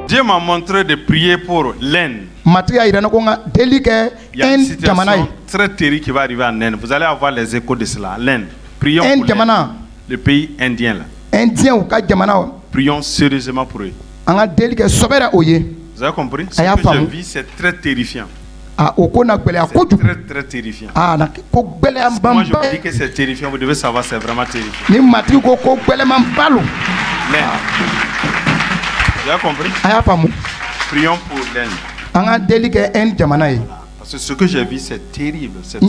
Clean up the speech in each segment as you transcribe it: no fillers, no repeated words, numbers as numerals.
Dieu m'a montré de prier pour l'Inde. Il y a une situation très terrible qui va arriver en Inde. Vous allez avoir les échos de cela. L'Inde. Prions pour l'Inde. Le pays indien là. Prions sérieusement pour eux. Vous avez compris? Ce que je vis, c'est très terrifiant. C'est très très terrifiant. Moi je vous dis que c'est terrifiant, vous devez savoir c'est vraiment terrifiant. Vous avez compris? Prions pour l'Inde. Parce que ce que j'ai vu c'est terrible. C'est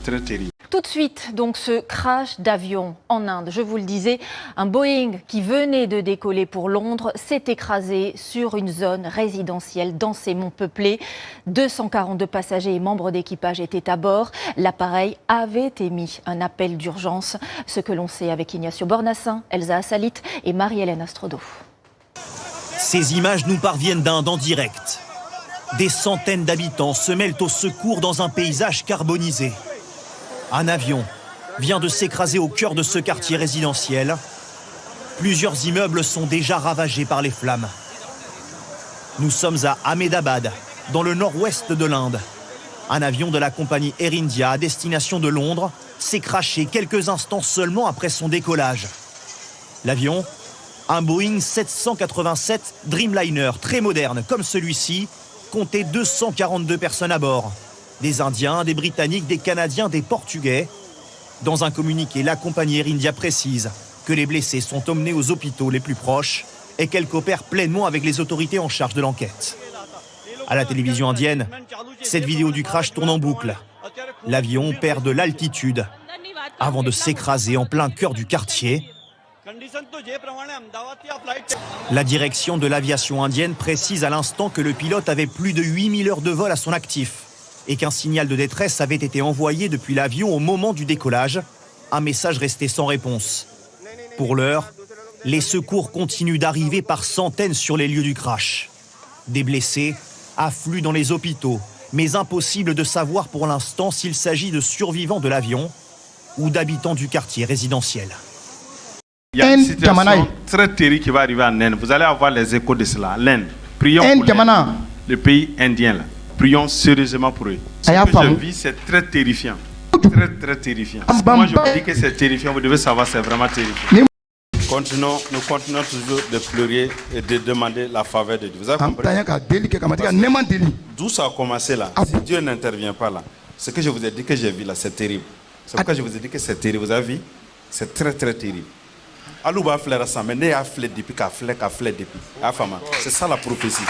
très terrible. Tout de suite, donc, ce crash d'avion en Inde. Je vous le disais, un Boeing qui venait de décoller pour Londres s'est écrasé sur une zone résidentielle densément peuplée. 242 passagers et membres d'équipage étaient à bord. L'appareil avait émis un appel d'urgence. Ce que l'on sait avec Ignacio Bornassin, Elsa Assalit et Marie-Hélène Astrodo. Ces images nous parviennent d'Inde en direct. Des centaines d'habitants se mêlent au secours dans un paysage carbonisé. Un avion vient de s'écraser au cœur de ce quartier résidentiel. Plusieurs immeubles sont déjà ravagés par les flammes. Nous sommes à Ahmedabad, dans le nord-ouest de l'Inde. Un avion de la compagnie Air India à destination de Londres s'est crashé quelques instants seulement après son décollage. L'avion, un Boeing 787 Dreamliner très moderne comme celui-ci, comptait 242 personnes à bord. Des Indiens, des Britanniques, des Canadiens, des Portugais. Dans un communiqué, la compagnie Air India précise que les blessés sont emmenés aux hôpitaux les plus proches et qu'elle coopère pleinement avec les autorités en charge de l'enquête. À la télévision indienne, cette vidéo du crash tourne en boucle. L'avion perd de l'altitude avant de s'écraser en plein cœur du quartier. La direction de l'aviation indienne précise à l'instant que le pilote avait plus de 8000 heures de vol à son actif et qu'un signal de détresse avait été envoyé depuis l'avion au moment du décollage, un message resté sans réponse. Pour l'heure, les secours continuent d'arriver par centaines sur les lieux du crash. Des blessés affluent dans les hôpitaux, mais impossible de savoir pour l'instant s'il s'agit de survivants de l'avion ou d'habitants du quartier résidentiel. Il y a une situation très terrible qui va arriver en Inde. Vous allez avoir les échos de cela. L'Inde. Prions pour l'Inde. Le pays indien là. Prions sérieusement pour eux. Ce que je vis, c'est très terrifiant. Très très terrifiant. Moi je vous dis que c'est terrifiant, vous devez savoir c'est vraiment terrifiant. Nous continuons toujours de pleurer et de demander la faveur de Dieu. Vous avez compris? D'où ça a commencé là? Si Dieu n'intervient pas là, ce que je vous ai dit que j'ai vu là, c'est terrible. C'est pourquoi je vous ai dit que c'est terrible. Vous avez vu? C'est très très terrible. C'est ça la prophétie.